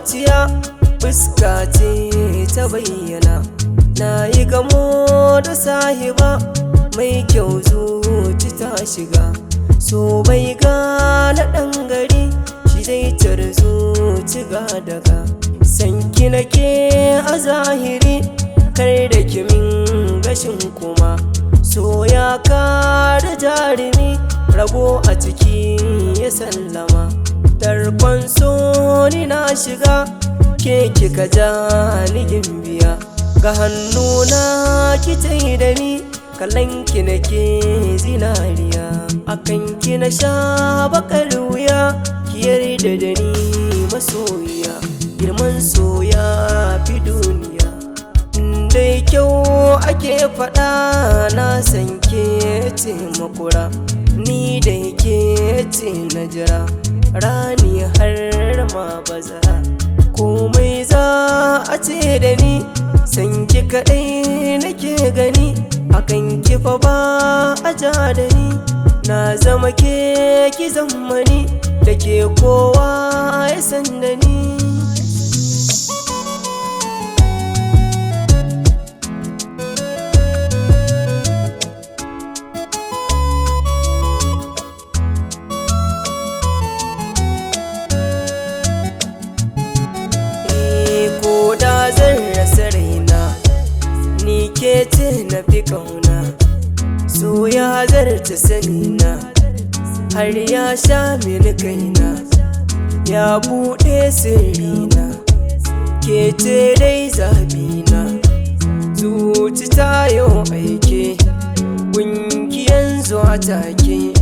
zuciya fuska ce ta bayyana. Na yi gamo da sahiba mai kyau zuci ta shiga. So bai gane ɗan gari shi dai tar zuci ga daga. Sanki nake a zahiri kar da kimin gashin kuma. So ya kada jarumi rabo a ciki ya sallama. Tarkon so ni na shiga ke kika ja ni gimbiya. Ga hannuna ki tai da ni kalanki nake zinariya. Akan ki na sha bakar wuya ki yarda da ni masoyiya. Girman soya fi duniya dai kyau ake faɗa. Na san ke ce makura ni da ke ce na jira. Rani har ma bazara komai za a ce da ni. San ki kaɗai nake gani akan ki fa ba a ja da ni. Na zama ke ki zammani da ke kowa ya san da ni. Ke ce na fi ƙauna, so ya zarta sanina har ya sha mini kaina, ya buɗe sirrina. Ke ce dai zabina, zuci ta yau aike gunki yanzu a take.